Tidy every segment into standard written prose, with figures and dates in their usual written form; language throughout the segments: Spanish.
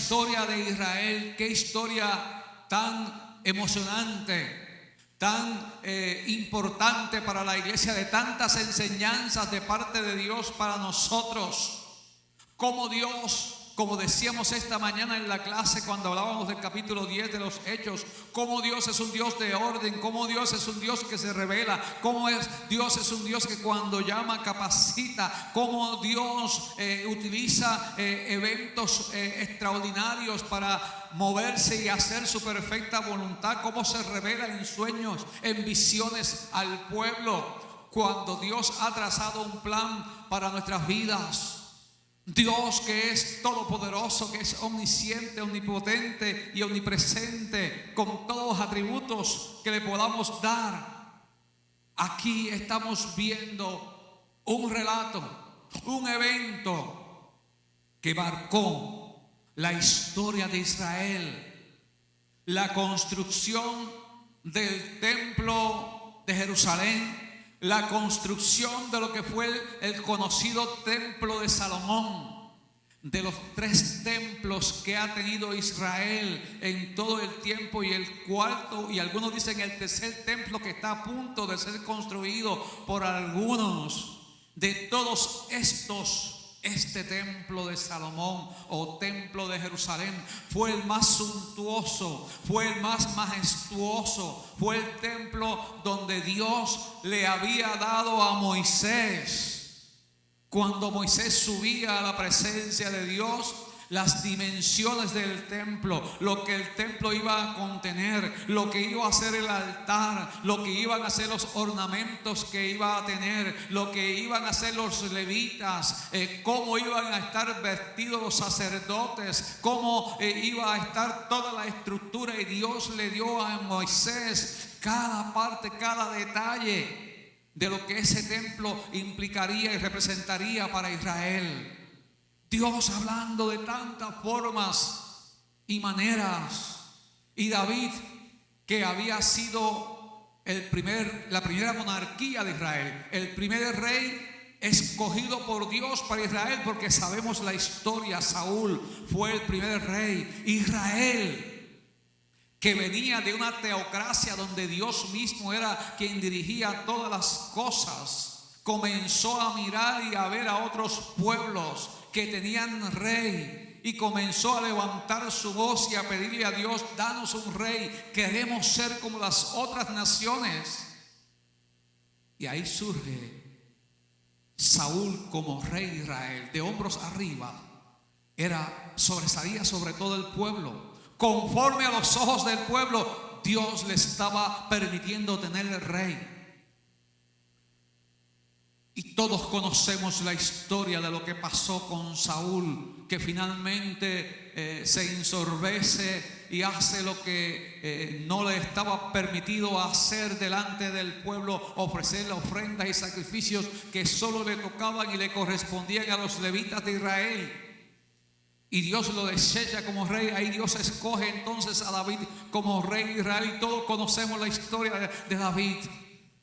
historia de Israel, qué historia tan emocionante, tan importante para la iglesia, de tantas enseñanzas de parte de Dios para nosotros. Como Dios, como decíamos esta mañana en la clase cuando hablábamos del capítulo 10 de los Hechos, cómo Dios es un Dios de orden, cómo Dios es un Dios que se revela, cómo Dios es un Dios que cuando llama capacita, cómo Dios utiliza eventos extraordinarios para moverse y hacer su perfecta voluntad, cómo se revela en sueños, en visiones al pueblo, cuando Dios ha trazado un plan para nuestras vidas. Dios que es todopoderoso, que es omnisciente, omnipotente y omnipresente, con todos los atributos que le podamos dar. Aquí estamos viendo un relato, un evento que marcó la historia de Israel, la construcción del templo de Jerusalén, la construcción de lo que fue el conocido templo de Salomón, de los 3 templos que ha tenido Israel en todo el tiempo, y el cuarto, y algunos dicen el tercer templo que está a punto de ser construido por algunos. De todos estos, este templo de Salomón o templo de Jerusalén fue el más suntuoso, fue el más majestuoso, fue el templo donde Dios le había dado a Moisés. Cuando Moisés subía a la presencia de Dios, las dimensiones del templo, lo que el templo iba a contener, lo que iba a ser el altar, lo que iban a ser los ornamentos que iba a tener, lo que iban a ser los levitas, cómo iban a estar vestidos los sacerdotes, cómo iba a estar toda la estructura, y Dios le dio a Moisés cada parte, cada detalle de lo que ese templo implicaría y representaría para Israel. Dios hablando de tantas formas y maneras. Y David, que había sido la primera monarquía de Israel, el primer rey escogido por Dios para Israel, porque sabemos la historia. Saúl fue el primer rey. Israel, que venía de una teocracia donde Dios mismo era quien dirigía todas las cosas, comenzó a mirar y a ver a otros pueblos que tenían rey, y comenzó a levantar su voz y a pedirle a Dios: danos un rey, queremos ser como las otras naciones. Y ahí surge Saúl como rey de Israel, de hombros arriba, sobresalía sobre todo el pueblo. Conforme a los ojos del pueblo, Dios le estaba permitiendo tener el rey. Y todos conocemos la historia de lo que pasó con Saúl, que finalmente se ensorbece y hace lo que no le estaba permitido hacer delante del pueblo: ofrecer ofrendas y sacrificios que solo le tocaban y le correspondían a los levitas de Israel. Y Dios lo desecha como rey. Ahí Dios escoge entonces a David como rey de Israel, y todos conocemos la historia de David,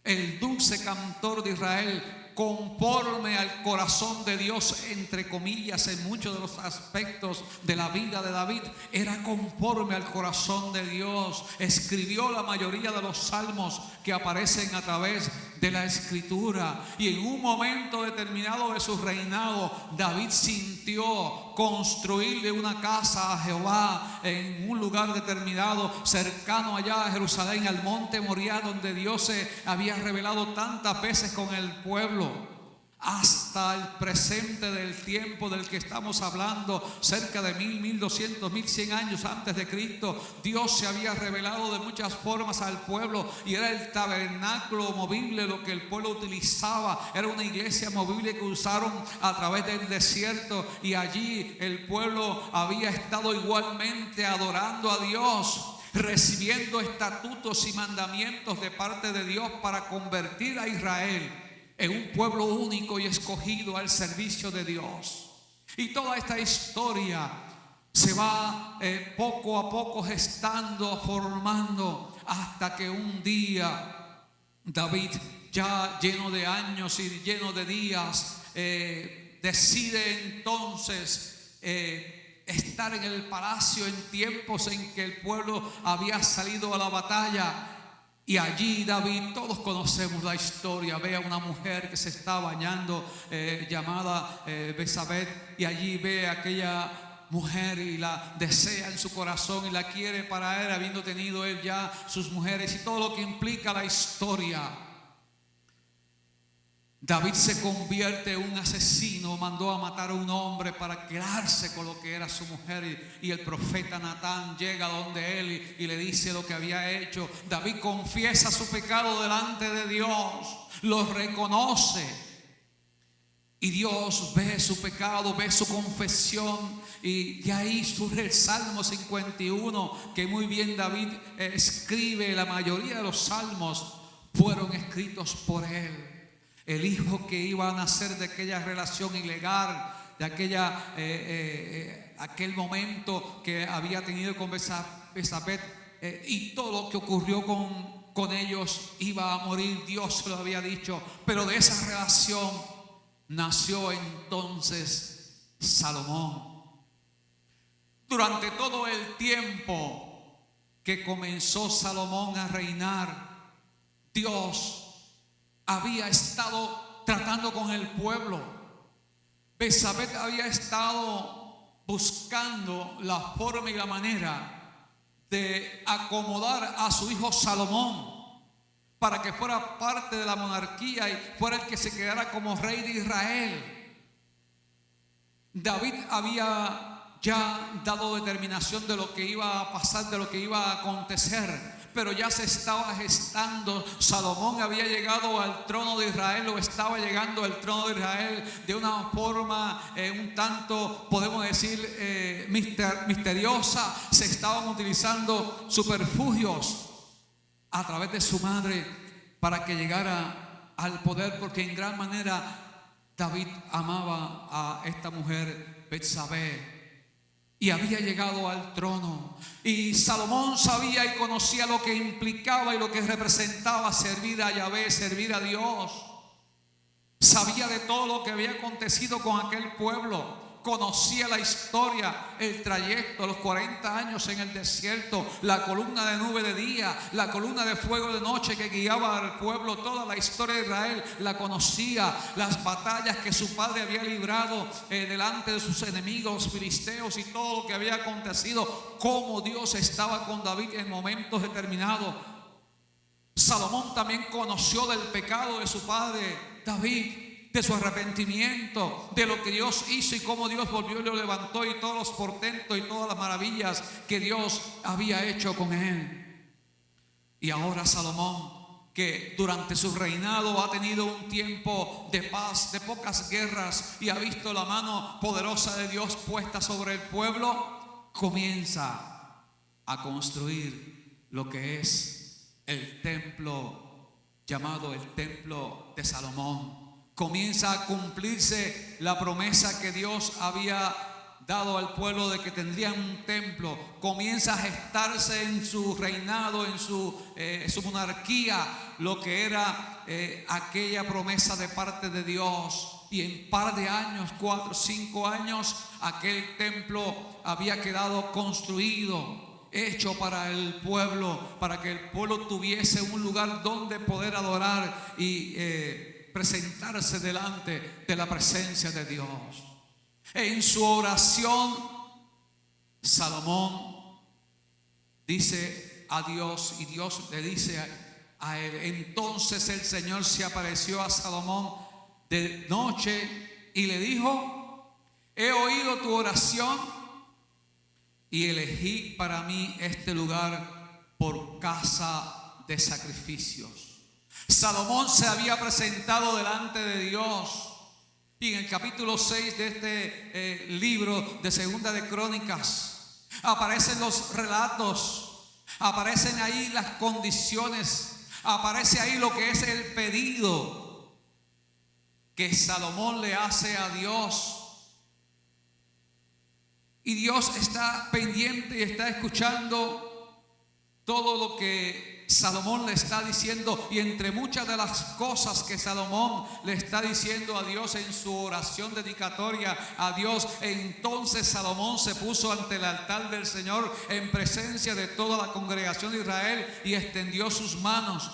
el dulce cantor de Israel, conforme al corazón de Dios, entre comillas, en muchos de los aspectos de la vida de David. Era conforme al corazón de Dios. Escribió la mayoría de los salmos que aparecen a través de la escritura. Y en un momento determinado de su reinado, David sintió construirle una casa a Jehová en un lugar determinado, cercano allá a Jerusalén, al monte Moriah, donde Dios se había revelado tantas veces con el pueblo. Hasta el presente del tiempo del que estamos hablando, cerca de 1200, 1100 años antes de Cristo, Dios se había revelado de muchas formas al pueblo, y era el tabernáculo movible lo que el pueblo utilizaba. Era una iglesia movible que usaron a través del desierto, y allí el pueblo había estado igualmente adorando a Dios, recibiendo estatutos y mandamientos de parte de Dios para convertir a Israel en un pueblo único y escogido al servicio de Dios. Y toda esta historia se va poco a poco gestando, formando, hasta que un día David, ya lleno de años y lleno de días, decide entonces estar en el palacio en tiempos en que el pueblo había salido a la batalla. Y allí David, todos conocemos la historia, ve a una mujer que se está bañando llamada Betsabé, y allí ve a aquella mujer y la desea en su corazón y la quiere para él, habiendo tenido él ya sus mujeres y todo lo que implica la historia. David se convierte en un asesino, mandó a matar a un hombre para quedarse con lo que era su mujer, y el profeta Natán llega donde él y le dice lo que había hecho. David confiesa su pecado delante de Dios, lo reconoce, y Dios ve su pecado, ve su confesión, y de ahí surge el Salmo 51, que muy bien David escribe. La mayoría de los salmos fueron escritos por él. El hijo que iba a nacer de aquella relación ilegal, de aquel momento que había tenido con Betsabé, y todo lo que ocurrió con ellos, iba a morir. Dios se lo había dicho, pero de esa relación nació entonces Salomón. Durante todo el tiempo que comenzó Salomón a reinar, Dios había estado tratando con el pueblo. Betsabé había estado buscando la forma y la manera de acomodar a su hijo Salomón para que fuera parte de la monarquía y fuera el que se quedara como rey de Israel. David había ya dado determinación de lo que iba a pasar, de lo que iba a acontecer, pero ya se estaba gestando. Salomón había llegado al trono de Israel, o estaba llegando al trono de Israel de una forma un tanto, podemos decir, misteriosa. Se estaban utilizando subterfugios a través de su madre para que llegara al poder, porque en gran manera David amaba a esta mujer Betsabé, y había llegado al trono. Y Salomón sabía y conocía lo que implicaba y lo que representaba servir a Yahvé, servir a Dios. Sabía de todo lo que había acontecido con aquel pueblo. Conocía la historia, el trayecto, los 40 años en el desierto, la columna de nube de día, la columna de fuego de noche que guiaba al pueblo. Toda la historia de Israel la conocía, las batallas que su padre había librado delante de sus enemigos filisteos, y todo lo que había acontecido, cómo Dios estaba con David en momentos determinados. Salomón también conoció del pecado de su padre David, de su arrepentimiento, de lo que Dios hizo y cómo Dios volvió y lo levantó, y todos los portentos y todas las maravillas que Dios había hecho con él. Y ahora Salomón, que durante su reinado ha tenido un tiempo de paz, de pocas guerras, y ha visto la mano poderosa de Dios puesta sobre el pueblo, comienza a construir lo que es el templo llamado el templo de Salomón. Comienza a cumplirse la promesa que Dios había dado al pueblo de que tendrían un templo. Comienza a gestarse en su reinado, en su monarquía, lo que era aquella promesa de parte de Dios. Y en par de años, 4 o 5 años, aquel templo había quedado construido, hecho para el pueblo, para que el pueblo tuviese un lugar donde poder adorar y presentarse delante de la presencia de Dios. En su oración, Salomón dice a Dios, y Dios le dice a él. Entonces el Señor se apareció a Salomón de noche y le dijo: he oído tu oración y elegí para mí este lugar por casa de sacrificios. Salomón se había presentado delante de Dios, y en el capítulo 6 de este libro de Segunda de Crónicas aparecen los relatos, aparecen ahí las condiciones, aparece ahí lo que es el pedido que Salomón le hace a Dios. Y Dios está pendiente y está escuchando todo lo que Salomón le está diciendo, y entre muchas de las cosas que Salomón le está diciendo a Dios en su oración dedicatoria a Dios, entonces Salomón se puso ante el altar del Señor en presencia de toda la congregación de Israel y extendió sus manos.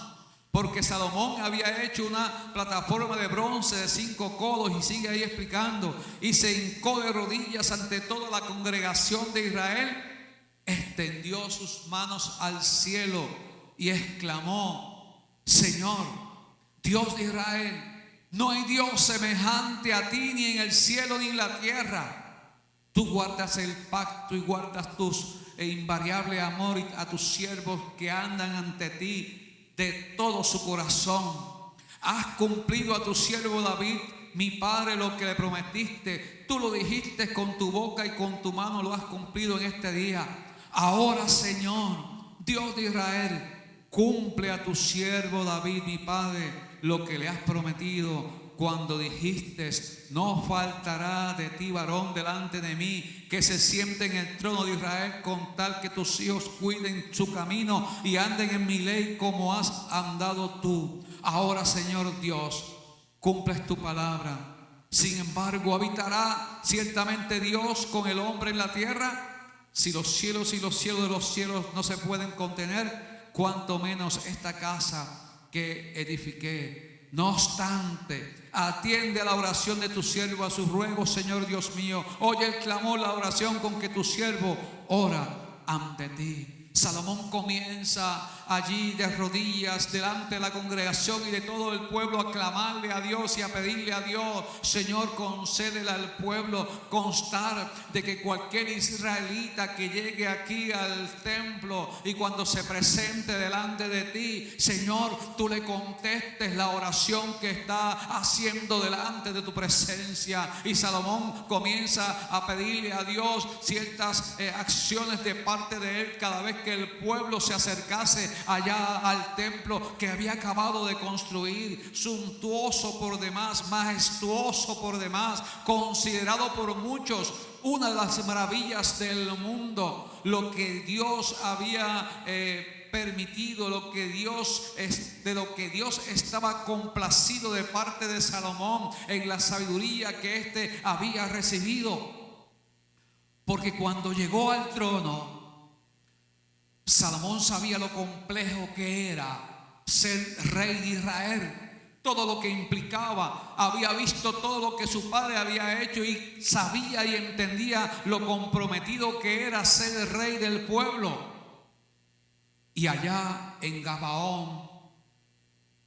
Porque Salomón había hecho una plataforma de bronce de 5 codos, y sigue ahí explicando, y se hincó de rodillas ante toda la congregación de Israel, extendió sus manos al cielo y exclamó: Señor, Dios de Israel, no hay Dios semejante a ti ni en el cielo ni en la tierra. Tú guardas el pacto y guardas tus invariable amor a tus siervos que andan ante ti de todo su corazón. Has cumplido a tu siervo David, mi padre, lo que le prometiste. Tú lo dijiste con tu boca y con tu mano lo has cumplido en este día. Ahora, Señor, Dios de Israel, cumple a tu siervo David, mi padre, lo que le has prometido cuando dijiste: no faltará de ti varón delante de mí que se siente en el trono de Israel, con tal que tus hijos cuiden su camino y anden en mi ley como has andado tú. Ahora, Señor Dios, cumples tu palabra. Sin embargo, ¿habitará ciertamente Dios con el hombre en la tierra? Si los cielos y los cielos de los cielos no se pueden contener, cuanto menos esta casa que edifiqué. No obstante, atiende a la oración de tu siervo, a sus ruegos, Señor Dios mío. Oye el clamor, la oración con que tu siervo ora ante ti. Salomón comienza allí de rodillas delante de la congregación y de todo el pueblo a clamarle a Dios y a pedirle a Dios: Señor, concédele al pueblo constar de que cualquier israelita que llegue aquí al templo y cuando se presente delante de ti, Señor, tú le contestes la oración que está haciendo delante de tu presencia. Y Salomón comienza a pedirle a Dios ciertas acciones de parte de él cada vez que el pueblo se acercase allá al templo que había acabado de construir, suntuoso por demás, majestuoso por demás, considerado por muchos una de las maravillas del mundo. Lo que Dios había permitido, de lo que Dios estaba complacido de parte de Salomón en la sabiduría que éste había recibido. Porque cuando llegó al trono, Salomón sabía lo complejo que era ser rey de Israel, todo lo que implicaba. Había visto todo lo que su padre había hecho y sabía y entendía lo comprometido que era ser el rey del pueblo. Y allá en Gabaón,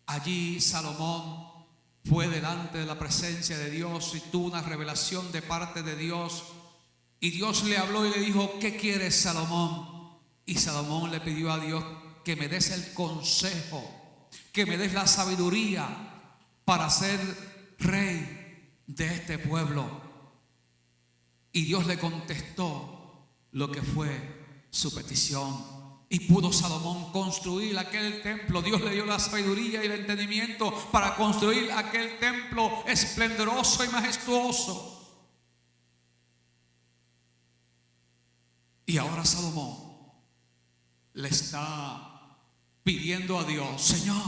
allí Salomón fue delante de la presencia de Dios y tuvo una revelación de parte de Dios. Y Dios le habló y le dijo: ¿qué quieres, Salomón? Y Salomón le pidió a Dios: que me des el consejo, que me des la sabiduría para ser rey de este pueblo. Y Dios le contestó lo que fue su petición. Y pudo Salomón construir aquel templo. Dios le dio la sabiduría y el entendimiento para construir aquel templo esplendoroso y majestuoso. Y ahora Salomón le está pidiendo a Dios: Señor,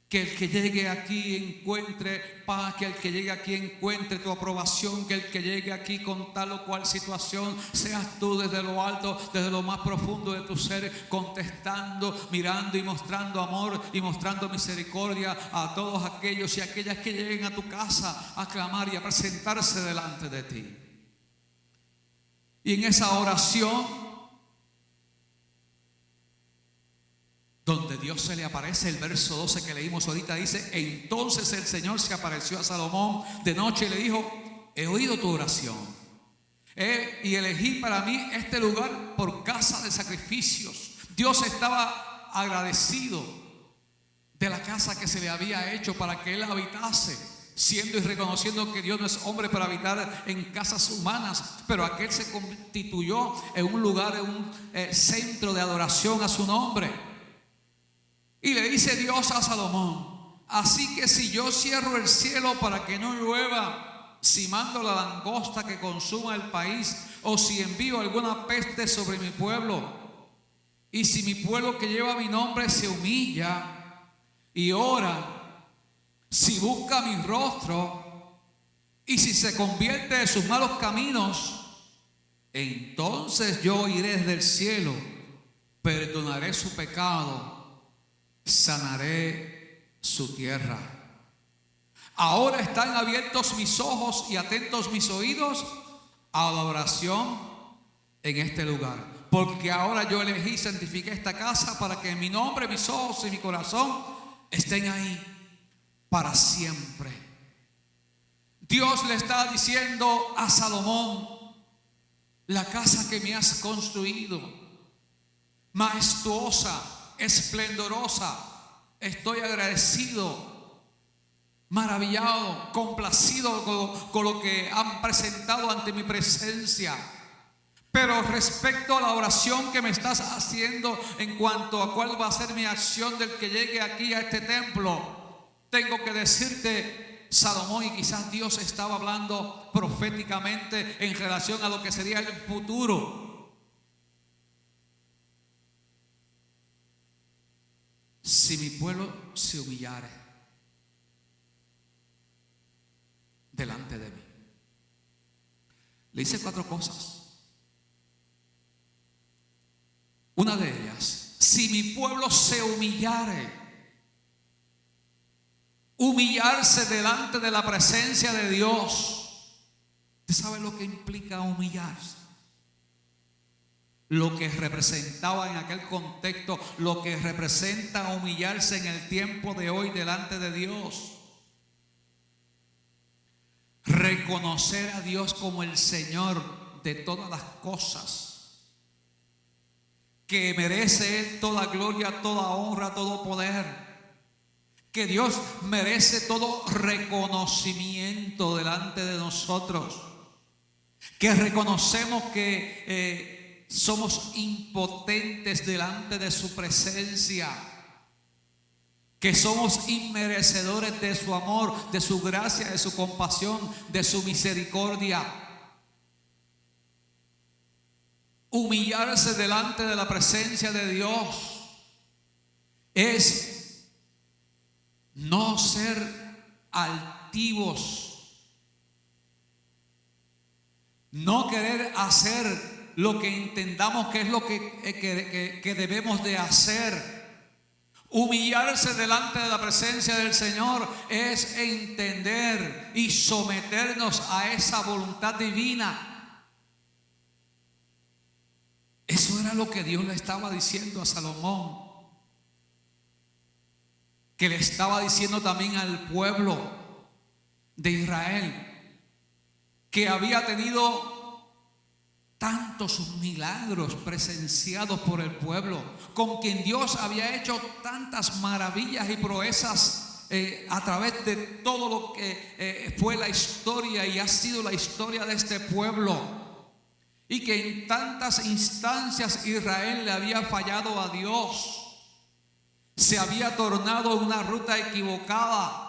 que el que llegue aquí encuentre paz, que el que llegue aquí encuentre tu aprobación, que el que llegue aquí con tal o cual situación, seas tú desde lo alto, desde lo más profundo de tu ser, contestando, mirando y mostrando amor y mostrando misericordia a todos aquellos y aquellas que lleguen a tu casa a clamar y a presentarse delante de ti. Y en esa oración, donde Dios se le aparece, el verso 12 que leímos ahorita dice: entonces el Señor se apareció a Salomón de noche y le dijo: he oído tu oración y elegí para mí este lugar por casa de sacrificios. Dios estaba agradecido de la casa que se le había hecho para que él habitase, siendo y reconociendo que Dios no es hombre para habitar en casas humanas, pero aquel se constituyó en un lugar, en un centro de adoración a su nombre. Y le dice Dios a Salomón: así que si yo cierro el cielo para que no llueva, si mando la langosta que consuma el país, o si envío alguna peste sobre mi pueblo, y si mi pueblo que lleva mi nombre se humilla y ora, si busca mi rostro y si se convierte de sus malos caminos, entonces yo oiré desde el cielo, perdonaré su pecado, sanaré su tierra. Ahora están abiertos mis ojos y atentos mis oídos a la oración en este lugar, porque ahora yo elegí y santifiqué esta casa para que mi nombre, mis ojos y mi corazón estén ahí para siempre. Dios le está diciendo a Salomón: la casa que me has construido, majestuosa, esplendorosa, estoy agradecido, maravillado, complacido con lo que han presentado ante mi presencia. Pero respecto a la oración que me estás haciendo en cuanto a cuál va a ser mi acción del que llegue aquí a este templo, tengo que decirte, Salomón, y quizás Dios estaba hablando proféticamente en relación a lo que sería el futuro. Si mi pueblo se humillare delante de mí. Le hice 4 cosas. Una de ellas, si mi pueblo se humillare. Humillarse delante de la presencia de Dios. ¿Usted sabe lo que implica humillarse? Lo que representaba en aquel contexto, lo que representa humillarse en el tiempo de hoy delante de Dios. Reconocer a Dios como el Señor de todas las cosas, que merece Él toda gloria, toda honra, todo poder, que Dios merece todo reconocimiento delante de nosotros, que reconocemos que somos impotentes delante de su presencia, que somos inmerecedores de su amor, de su gracia, de su compasión, de su misericordia. Humillarse delante de la presencia de Dios es no ser altivos, no querer hacer lo que entendamos que es lo que debemos de hacer. Humillarse delante de la presencia del Señor es entender y someternos a esa voluntad divina. Eso era lo que Dios le estaba diciendo a Salomón, que le estaba diciendo también al pueblo de Israel, que había tenido tantos milagros presenciados por el pueblo, con quien Dios había hecho tantas maravillas y proezas a través de todo lo que fue la historia y ha sido la historia de este pueblo. Y que en tantas instancias Israel le había fallado a Dios, se había tornado en una ruta equivocada.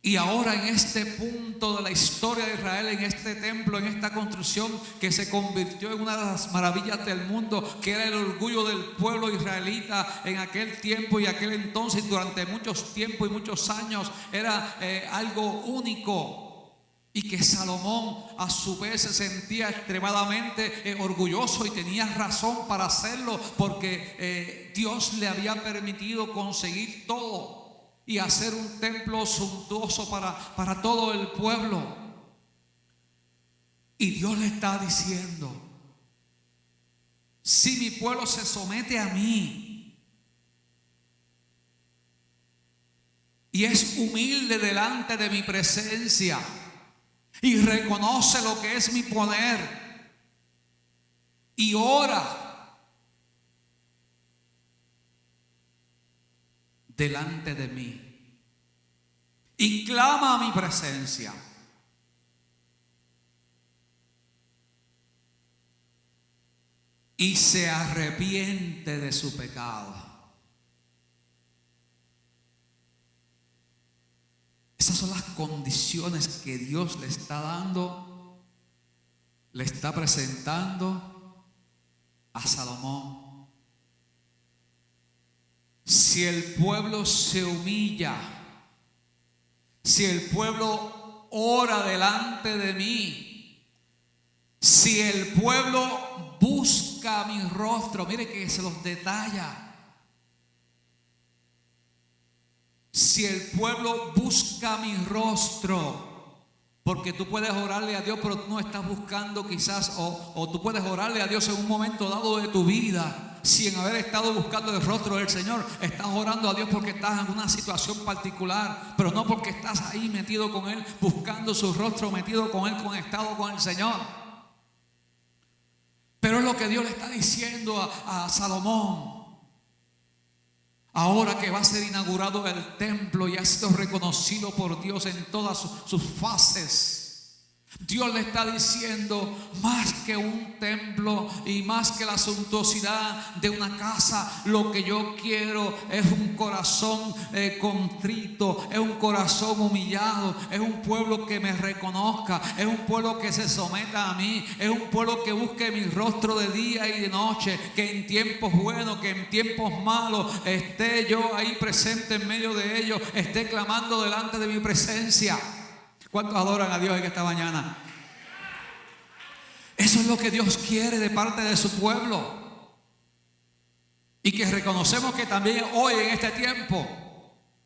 Y ahora en este punto de la historia de Israel, en este templo, en esta construcción que se convirtió en una de las maravillas del mundo, que era el orgullo del pueblo israelita en aquel tiempo y aquel entonces, durante muchos tiempos y muchos años, era algo único. Y que Salomón a su vez se sentía extremadamente orgulloso y tenía razón para hacerlo, porque Dios le había permitido conseguir todo y hacer un templo suntuoso para todo el pueblo. Y Dios le está diciendo: si mi pueblo se somete a mí y es humilde delante de mi presencia y reconoce lo que es mi poder y ora delante de mí y clama a mi presencia, y se arrepiente de su pecado. Esas son las condiciones que Dios le está dando, le está presentando a Salomón si el pueblo se humilla, si el pueblo ora delante de mí, si el pueblo busca mi rostro, mire que se los detalla. Si el pueblo busca mi rostro, porque tú puedes orarle a Dios, pero tú no estás buscando quizás, o tú puedes orarle a Dios en un momento dado de tu vida, sin haber estado buscando el rostro del Señor. Estás orando a Dios porque estás en una situación particular, pero no porque estás ahí metido con Él, buscando su rostro, metido con Él, conectado con el Señor. Pero es lo que Dios le está diciendo a Salomón. Ahora que va a ser inaugurado el templo y ha sido reconocido por Dios en todas sus fases, Dios le está diciendo, más que un templo y más que la suntuosidad de una casa, lo que yo quiero es un corazón contrito, es un corazón humillado, es un pueblo que me reconozca, es un pueblo que se someta a mí, es un pueblo que busque mi rostro de día y de noche, que en tiempos buenos, que en tiempos malos esté yo ahí presente en medio de ellos, esté clamando delante de mi presencia. ¿Cuántos adoran a Dios en esta mañana? Eso es lo que Dios quiere de parte de su pueblo. Y que reconocemos que también hoy en este tiempo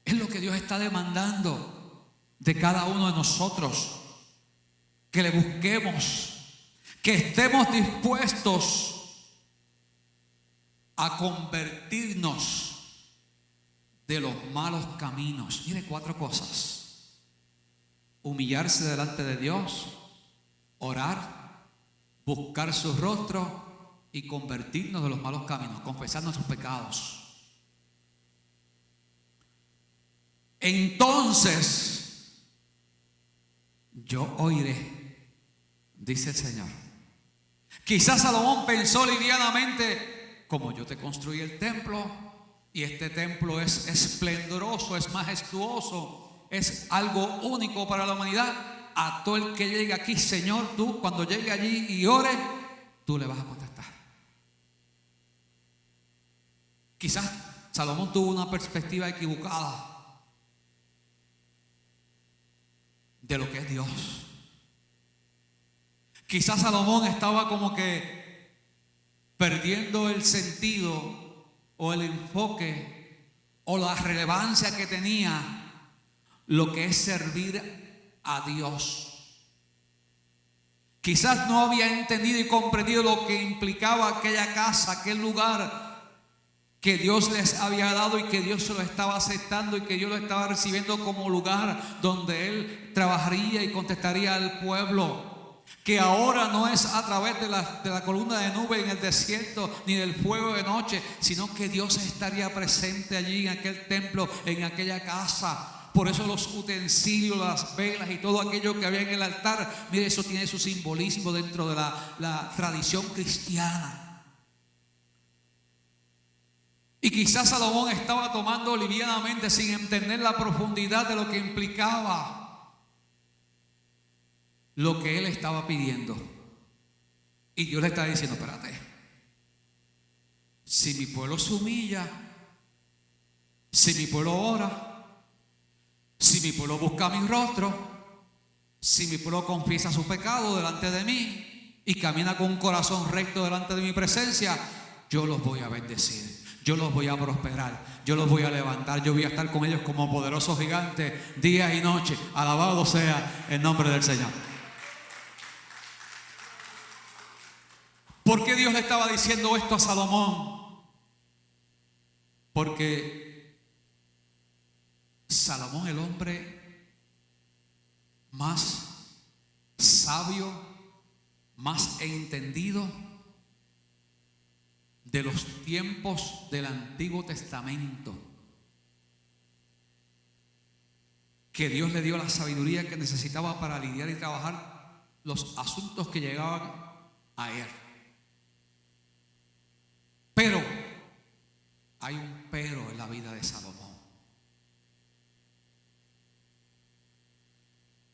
es lo que Dios está demandando de cada uno de nosotros. Que le busquemos, que estemos dispuestos a convertirnos de los malos caminos. Mire, 4 cosas. Humillarse delante de Dios, orar, buscar su rostro y convertirnos de los malos caminos, confesar nuestros pecados. Entonces yo oiré, dice el Señor. Quizás Salomón pensó livianamente, como yo te construí el templo y este templo es esplendoroso, es majestuoso, es algo único para la humanidad. A todo el que llegue aquí, Señor, tú cuando llegue allí y ore, tú le vas a contestar. Quizás Salomón tuvo una perspectiva equivocada de lo que es Dios. Quizás Salomón estaba como que perdiendo el sentido o el enfoque o la relevancia que tenía lo que es servir a Dios. Quizás no había entendido y comprendido lo que implicaba aquella casa, aquel lugar que Dios les había dado y que Dios se lo estaba aceptando y que Dios lo estaba recibiendo como lugar donde Él trabajaría y contestaría al pueblo. Que ahora no es a través de la columna de nube en el desierto ni del fuego de noche, sino que Dios estaría presente allí en aquel templo, en aquella casa. Por eso los utensilios, las velas y todo aquello que había en el altar, mire, eso tiene su simbolismo dentro de la tradición cristiana. Y quizás Salomón estaba tomando livianamente, sin entender la profundidad de lo que implicaba lo que él estaba pidiendo. Y Dios le está diciendo, espérate, si mi pueblo se humilla, si mi pueblo ora, si mi pueblo busca mi rostro, si mi pueblo confiesa su pecado delante de mí y camina con un corazón recto delante de mi presencia, yo los voy a bendecir, yo los voy a prosperar, yo los voy a levantar, yo voy a estar con ellos como poderosos gigantes día y noche. Alabado sea el nombre del Señor. ¿Por qué Dios le estaba diciendo esto a Salomón? Porque Salomón, el hombre más sabio, más entendido de los tiempos del Antiguo Testamento, que Dios le dio la sabiduría que necesitaba para lidiar y trabajar los asuntos que llegaban a él. Pero hay un pero en la vida de Salomón.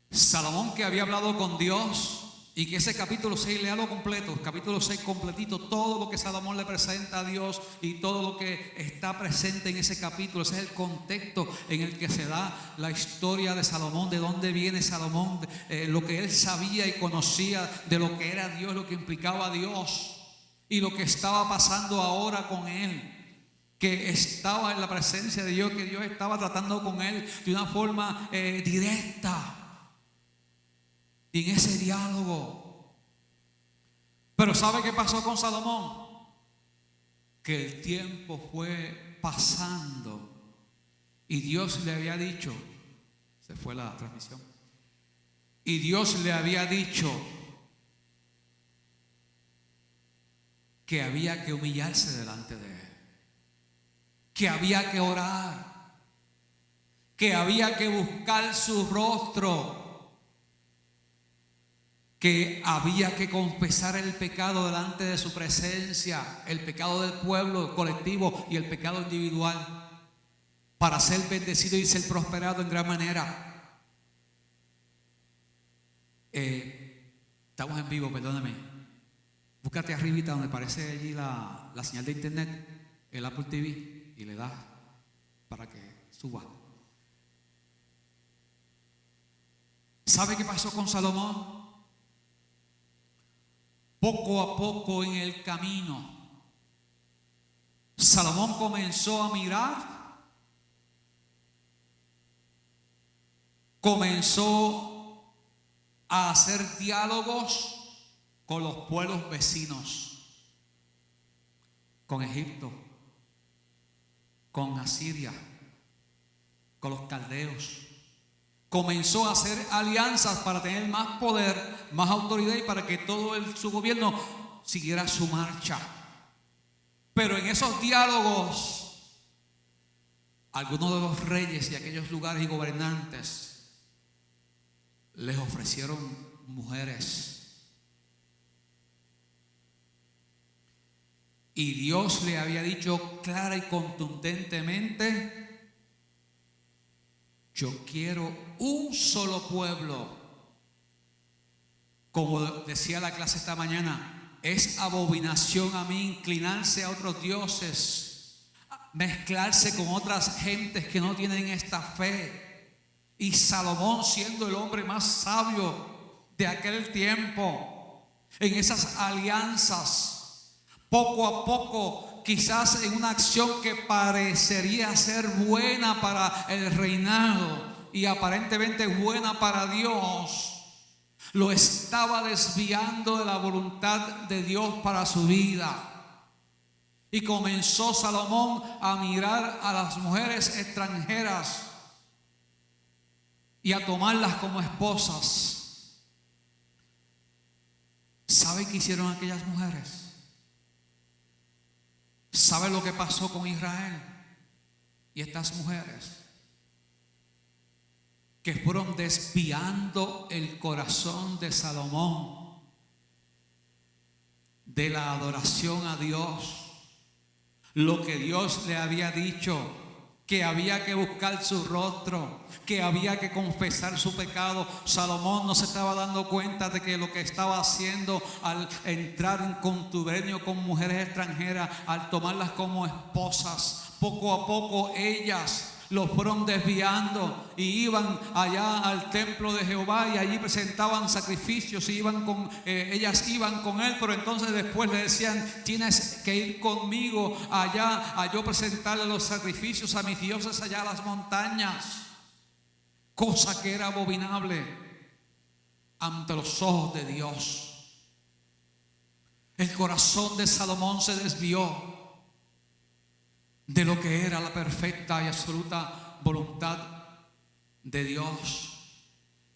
Salomón, que había hablado con Dios Y que ese capítulo 6, léalo completo, capítulo 6 completito, todo lo que Salomón le presenta a Dios y todo lo que está presente en ese capítulo. Ese es el contexto en el que se da la historia de Salomón, de dónde viene Salomón, lo que él sabía y conocía de lo que era Dios, lo que implicaba Dios y lo que estaba pasando ahora con él, que estaba en la presencia de Dios, que Dios estaba tratando con él de una forma directa. Y en ese diálogo. Pero ¿sabe qué pasó con Salomón? Que el tiempo fue pasando y Dios le había dicho, se fue la transmisión, y Dios le había dicho que había que humillarse delante de él, que había que orar, que había que buscar su rostro, que había que confesar el pecado delante de su presencia, el pecado del pueblo colectivo y el pecado individual, para ser bendecido y ser prosperado en gran manera. Estamos en vivo, perdóname. Búscate arribita donde aparece allí la señal de internet, el Apple TV, y le das para que suba. ¿Sabe qué pasó con Salomón? Poco a poco en el camino, Salomón comenzó a mirar, comenzó a hacer diálogos con los pueblos vecinos, con Egipto, con Asiria, con los caldeos. Comenzó a hacer alianzas para tener más poder, más autoridad y para que todo su gobierno siguiera su marcha. Pero en esos diálogos, algunos de los reyes de aquellos lugares y gobernantes les ofrecieron mujeres. Y Dios le había dicho clara y contundentemente: yo quiero un solo pueblo. Como decía la clase esta mañana, es abominación a mí inclinarse a otros dioses, mezclarse con otras gentes que no tienen esta fe. Y Salomón, siendo el hombre más sabio de aquel tiempo, en esas alianzas, poco a poco, quizás en una acción que parecería ser buena para el reinado y aparentemente buena para Dios, lo estaba desviando de la voluntad de Dios para su vida. Y comenzó Salomón a mirar a las mujeres extranjeras y a tomarlas como esposas. ¿Sabe qué hicieron aquellas mujeres? ¿Sabe lo que pasó con Israel y estas mujeres? Que fueron desviando el corazón de Salomón de la adoración a Dios. Lo que Dios le había dicho, que había que buscar su rostro, que había que confesar su pecado. Salomón no se estaba dando cuenta de que lo que estaba haciendo al entrar en contubernio con mujeres extranjeras, al tomarlas como esposas, poco a poco ellas los fueron desviando y iban allá al templo de Jehová y allí presentaban sacrificios y ellas iban con él, pero entonces después le decían: tienes que ir conmigo allá a yo presentarle los sacrificios a mis dioses allá a las montañas, cosa que era abominable ante los ojos de Dios. El corazón de Salomón se desvió de lo que era la perfecta y absoluta voluntad de Dios.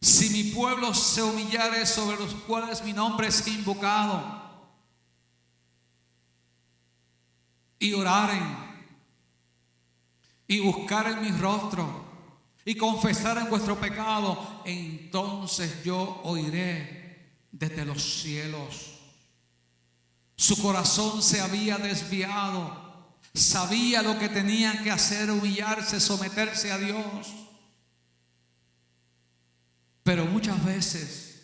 Si mi pueblo se humillare, sobre los cuales mi nombre es invocado, y oraren y buscaren mi rostro y confesaren vuestro pecado, entonces yo oiré desde los cielos. Su corazón se había desviado. Sabía lo que tenía que hacer: humillarse, someterse a Dios. Pero muchas veces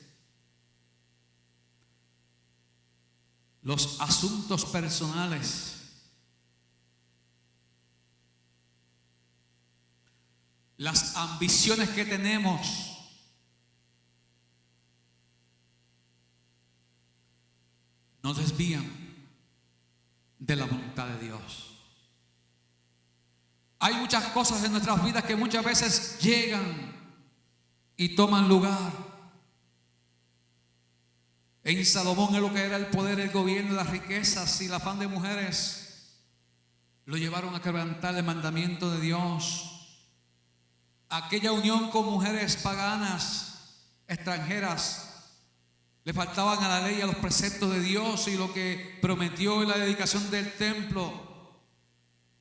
los asuntos personales, las ambiciones que tenemos, nos desvían de la voluntad de Dios. Hay muchas cosas en nuestras vidas que muchas veces llegan y toman lugar. En Salomón, es lo que era el poder, el gobierno, las riquezas y el afán de mujeres, lo llevaron a quebrantar el mandamiento de Dios. Aquella unión con mujeres paganas, extranjeras, le faltaban a la ley, a los preceptos de Dios y lo que prometió en la dedicación del templo.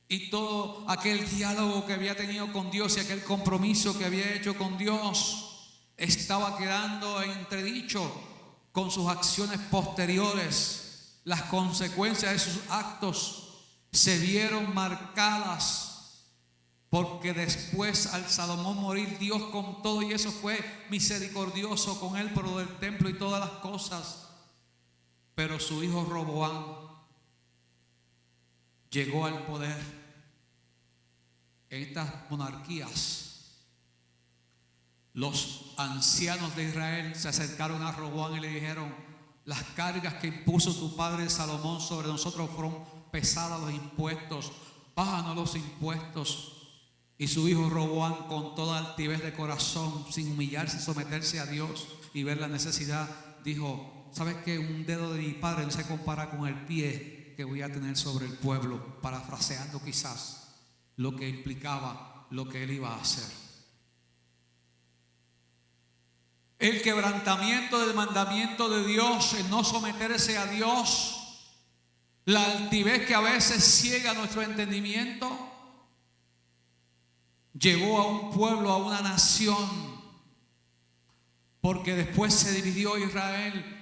Y todo aquel diálogo que había tenido con Dios y aquel compromiso que había hecho con Dios estaba quedando entredicho con sus acciones posteriores. Las consecuencias de sus actos se vieron marcadas, porque después al Salomón morir, Dios con todo y eso fue misericordioso con él por lo del templo y todas las cosas. Pero su hijo Roboam llegó al poder. En estas monarquías, los ancianos de Israel se acercaron a Roboam y le dijeron: las cargas que impuso tu padre Salomón sobre nosotros fueron pesadas, los impuestos, bájanos los impuestos. Y su hijo Roboam, con toda altivez de corazón, sin humillarse y someterse a Dios y ver la necesidad, dijo: ¿sabes qué? Un dedo de mi padre no se compara con el pie que voy a tener sobre el pueblo, parafraseando quizás lo que implicaba lo que él iba a hacer. El quebrantamiento del mandamiento de Dios, el no someterse a Dios, la altivez que a veces ciega nuestro entendimiento, llevó a un pueblo, a una nación, porque después se dividió Israel.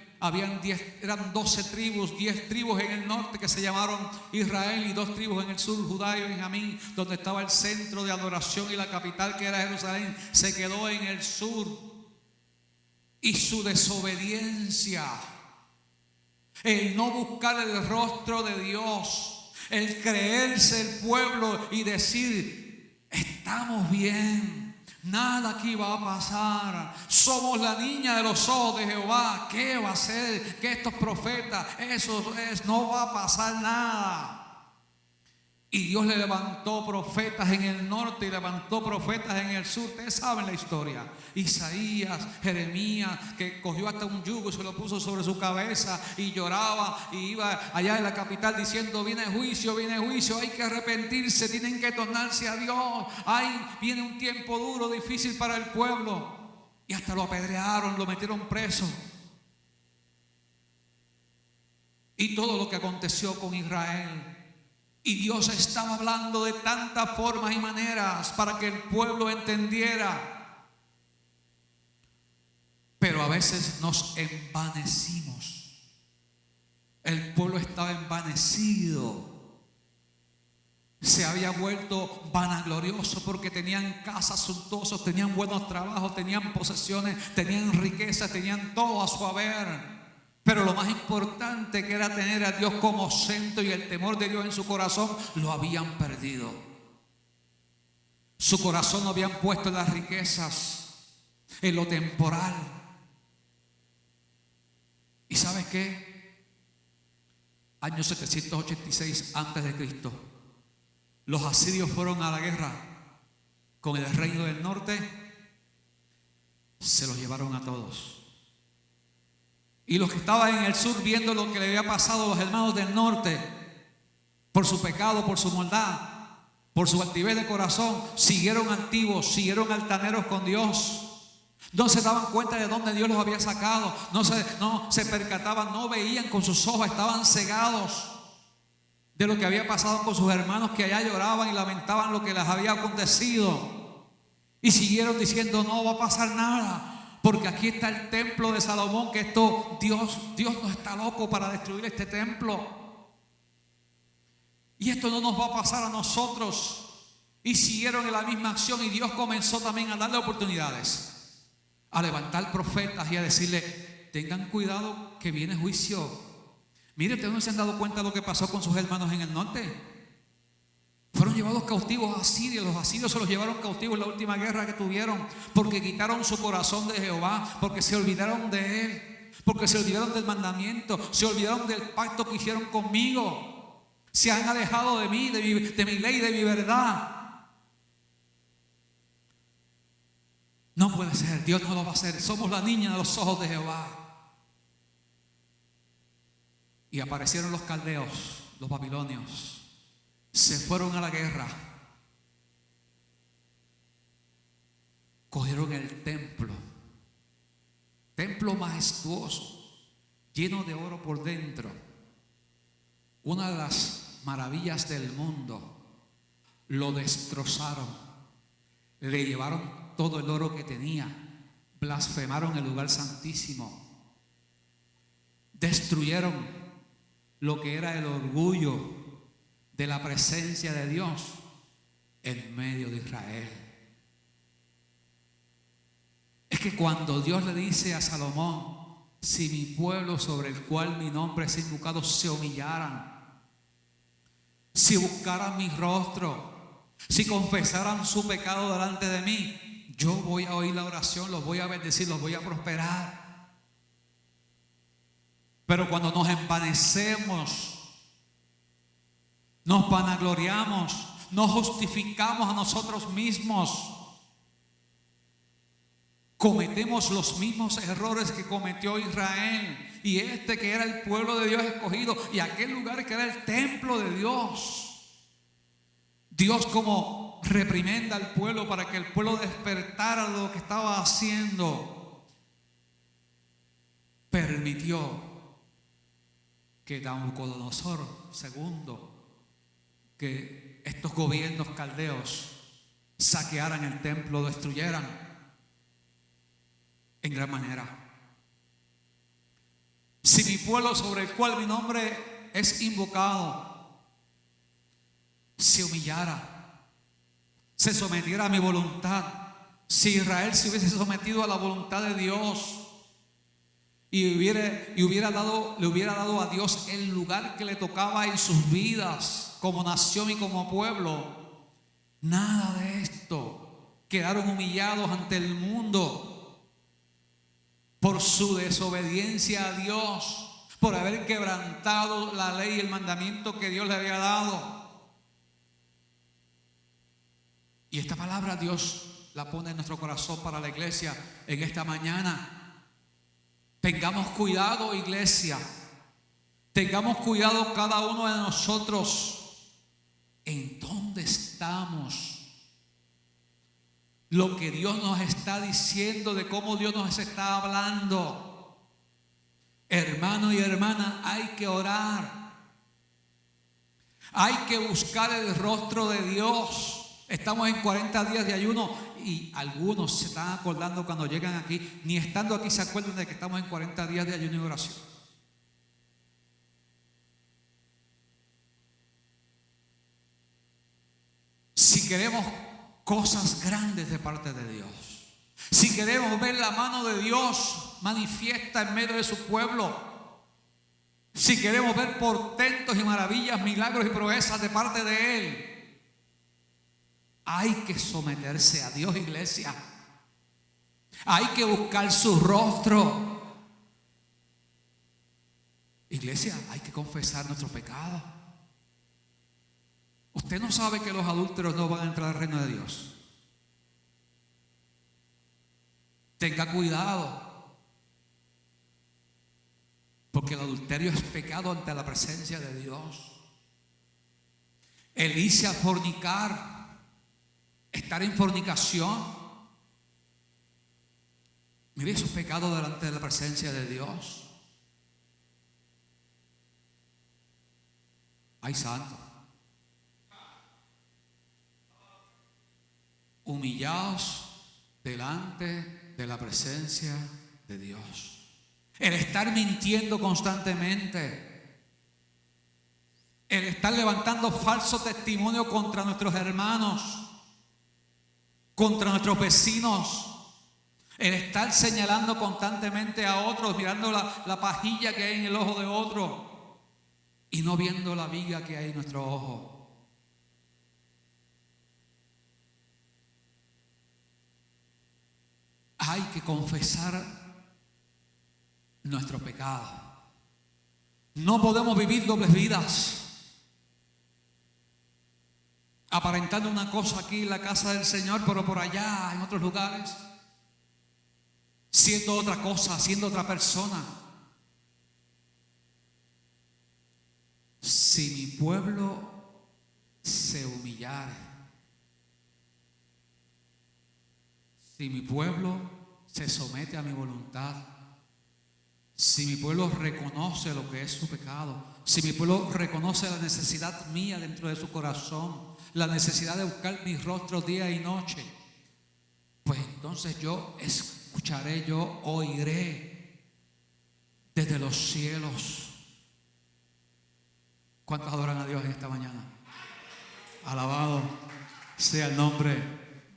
Eran 12 tribus, 10 tribus en el norte que se llamaron Israel y 2 tribus en el sur, Judá y Benjamín, donde estaba el centro de adoración y la capital, que era Jerusalén, se quedó en el sur. Y su desobediencia, el no buscar el rostro de Dios, el creerse el pueblo y decir: estamos bien, nada aquí va a pasar, somos la niña de los ojos de Jehová, ¿qué va a hacer? Que estos profetas, no va a pasar nada. Y Dios le levantó profetas en el norte y levantó profetas en el sur. Ustedes saben la historia. Isaías, Jeremías, que cogió hasta un yugo y se lo puso sobre su cabeza y lloraba y iba allá en la capital diciendo: viene juicio, hay que arrepentirse, tienen que tornarse a Dios. Viene un tiempo duro, difícil para el pueblo. Y hasta lo apedrearon, lo metieron preso. Y todo lo que aconteció con Israel. Y Dios estaba hablando de tantas formas y maneras para que el pueblo entendiera. Pero a veces nos envanecimos. El pueblo estaba envanecido. Se había vuelto vanaglorioso porque tenían casas suntuosas, tenían buenos trabajos, tenían posesiones, tenían riquezas, tenían todo a su haber. Pero lo más importante, que era tener a Dios como centro y el temor de Dios en su corazón, lo habían perdido. Su corazón lo habían puesto en las riquezas, en lo temporal. ¿Y sabes qué? Año 786 antes de Cristo, los asirios fueron a la guerra con el reino del norte, se los llevaron a todos. Y los que estaban en el sur, viendo lo que le había pasado a los hermanos del norte, por su pecado, por su maldad, por su altivez de corazón, siguieron altivos, siguieron altaneros con Dios. No se daban cuenta de dónde Dios los había sacado, no se percataban, no veían con sus ojos, estaban cegados de lo que había pasado con sus hermanos, que allá lloraban y lamentaban lo que les había acontecido. Y siguieron diciendo: no va a pasar nada, porque aquí está el templo de Salomón, que Dios no está loco para destruir este templo. Y esto no nos va a pasar a nosotros. Y siguieron en la misma acción, y Dios comenzó también a darle oportunidades, a levantar profetas y a decirle: tengan cuidado que viene juicio, Mire, ustedes no se han dado cuenta de lo que pasó con sus hermanos en el norte. Fueron llevados cautivos a Asiria. Los asirios se los llevaron cautivos en la última guerra que tuvieron, porque quitaron su corazón de Jehová, porque se olvidaron de Él, porque se olvidaron del mandamiento, se olvidaron del pacto que hicieron conmigo. Se han alejado de mí, de mi ley, de mi verdad. No puede ser, Dios no lo va a hacer. Somos la niña de los ojos de Jehová. Y aparecieron los caldeos, los babilonios. Se fueron a la guerra. Cogieron el templo majestuoso, lleno de oro por dentro, una de las maravillas del mundo. Lo destrozaron, le llevaron todo el oro que tenía, blasfemaron el lugar santísimo, destruyeron lo que era el orgullo de la presencia de Dios en medio de Israel. Es que cuando Dios le dice a Salomón: si mi pueblo sobre el cual mi nombre es invocado se humillaran, si buscaran mi rostro, si confesaran su pecado delante de mí, yo voy a oír la oración, los voy a bendecir, los voy a prosperar. Pero cuando nos envanecemos, nos vanagloriamos, nos justificamos a nosotros mismos, cometemos los mismos errores que cometió Israel y que era el pueblo de Dios escogido, y aquel lugar que era el templo de Dios. Dios como reprimenda al pueblo para que el pueblo despertara de lo que estaba haciendo, permitió que Nabucodonosor II, que estos gobiernos caldeos saquearan el templo, lo destruyeran en gran manera. Si mi pueblo sobre el cual mi nombre es invocado se humillara, se sometiera a mi voluntad, si Israel se hubiese sometido a la voluntad de Dios y le hubiera dado a Dios el lugar que le tocaba en sus vidas como nación y como pueblo, nada de esto. Quedaron humillados ante el mundo por su desobediencia a Dios, por haber quebrantado la ley y el mandamiento que Dios le había dado. Y esta palabra Dios la pone en nuestro corazón para la iglesia en esta mañana. Tengamos cuidado, iglesia. Tengamos cuidado cada uno de nosotros. ¿En dónde estamos? Lo que Dios nos está diciendo, de cómo Dios nos está hablando. Hermano y hermana, hay que orar. Hay que buscar el rostro de Dios. Estamos en 40 días de ayuno y algunos se están acordando cuando llegan aquí, ni estando aquí se acuerdan de que estamos en 40 días de ayuno y oración. Si queremos cosas grandes de parte de Dios, si queremos ver la mano de Dios manifiesta en medio de su pueblo, si queremos ver portentos y maravillas, milagros y proezas de parte de Él, hay que someterse a Dios, iglesia. Hay que buscar su rostro. Iglesia, hay que confesar nuestro pecado. Usted no sabe que los adúlteros no van a entrar al reino de Dios. Tenga cuidado, porque el adulterio es pecado ante la presencia de Dios. El irse a fornicar, estar en fornicación, mire, eso es pecado delante de la presencia de Dios. Ay, santo. Humillaos delante de la presencia de Dios. El estar mintiendo constantemente, el estar levantando falso testimonio contra nuestros hermanos, contra nuestros vecinos, el estar señalando constantemente a otros, mirando la pajilla que hay en el ojo de otro. y no viendo la viga que hay en nuestro ojo. Hay que confesar nuestro pecado. No podemos vivir dobles vidas, aparentando una cosa aquí en la casa del Señor, pero por allá en otros lugares siendo otra cosa, siendo otra persona. Si mi pueblo se humillare, si mi pueblo se somete a mi voluntad, si mi pueblo reconoce lo que es su pecado, si mi pueblo reconoce la necesidad mía dentro de su corazón, la necesidad de buscar mi rostro día y noche, pues entonces yo escucharé, yo oiré desde los cielos. ¿Cuántos adoran a Dios en esta mañana? Alabado sea el nombre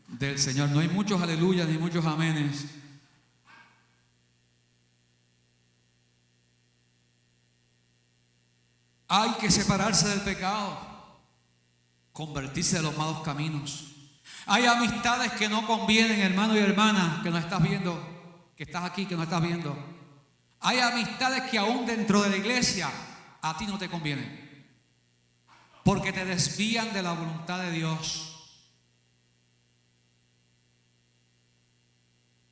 del Señor. No hay muchos aleluyas ni muchos amenes. Hay que separarse del pecado, convertirse de los malos caminos. Hay amistades que no convienen, hermano y hermana, que no estás viendo, que estás aquí, que no estás viendo. Hay amistades que aún dentro de la iglesia a ti no te convienen, porque te desvían de la voluntad de Dios.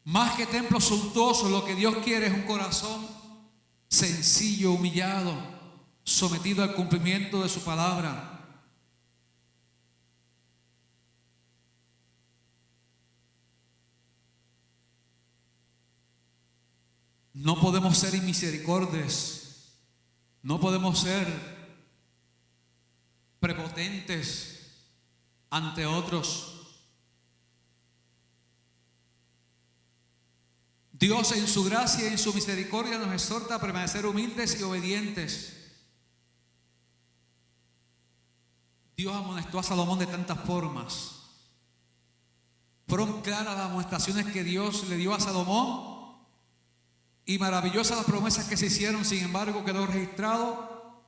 Más que templos suntuosos, lo que Dios quiere es un corazón sencillo, humillado, sometido al cumplimiento de su palabra. No podemos ser inmisericordes, no podemos ser prepotentes ante otros. Dios en su gracia y en su misericordia nos exhorta a permanecer humildes y obedientes. Dios amonestó a Salomón de tantas formas. Fueron claras las amonestaciones que Dios le dio a Salomón y maravillosas las promesas que se hicieron. Sin embargo, quedó registrado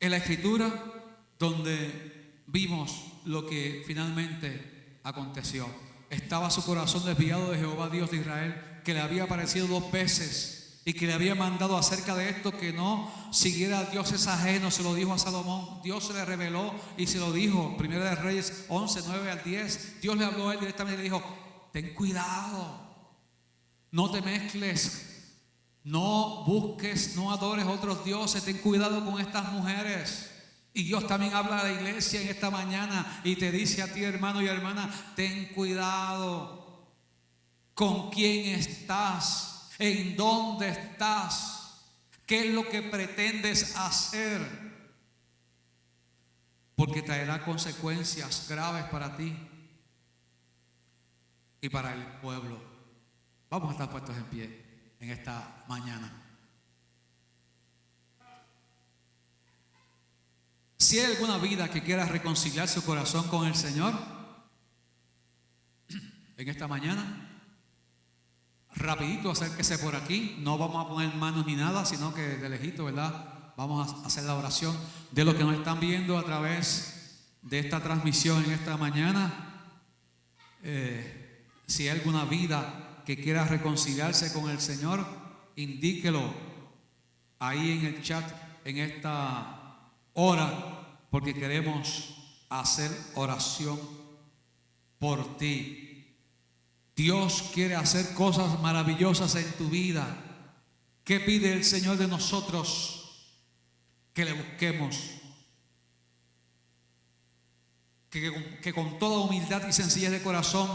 en la Escritura, donde vimos lo que finalmente aconteció. Estaba su corazón desviado de Jehová Dios de Israel, que le había aparecido 2 veces y que le había mandado acerca de esto que no siguiera a dioses ajenos. Se lo dijo a Salomón. Dios se le reveló y se lo dijo. Primera de Reyes 11, 9 al 10. Dios le habló a él directamente y le dijo: ten cuidado, no te mezcles, no busques, no adores otros dioses, ten cuidado con estas mujeres. Y Dios también habla a la iglesia en esta mañana y te dice a ti, hermano y hermana, ten cuidado con quién estás. ¿En dónde estás? ¿Qué es lo que pretendes hacer? Porque traerá consecuencias graves para ti y para el pueblo. Vamos a estar puestos en pie en esta mañana. Si hay alguna vida que quiera reconciliar su corazón con el Señor en esta mañana, rapidito acérquese por aquí. No vamos a poner manos ni nada, sino que de lejito, ¿verdad? Vamos a hacer la oración de los que nos están viendo a través de esta transmisión en esta mañana. Si hay alguna vida que quiera reconciliarse con el Señor, indíquelo ahí en el chat en esta hora, porque queremos hacer oración por ti. Dios quiere hacer cosas maravillosas en tu vida. ¿Qué pide el Señor de nosotros? Que le busquemos. Que con toda humildad y sencillez de corazón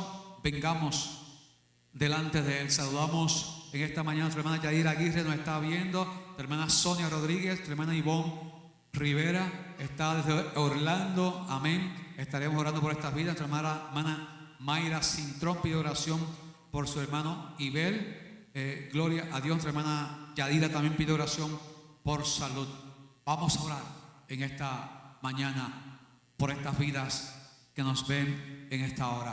vengamos delante de Él. Saludamos en esta mañana a nuestra hermana Yadira Aguirre, nos está viendo. Nuestra hermana Sonia Rodríguez, nuestra hermana Ivonne Rivera está desde Orlando. Amén. Estaremos orando por estas vidas. Nuestra hermana Mayra Cintrón pide oración por su hermano Ibel. Gloria a Dios. Nuestra hermana Yadira también pide oración por salud. Vamos a orar en esta mañana por estas vidas que nos ven en esta hora.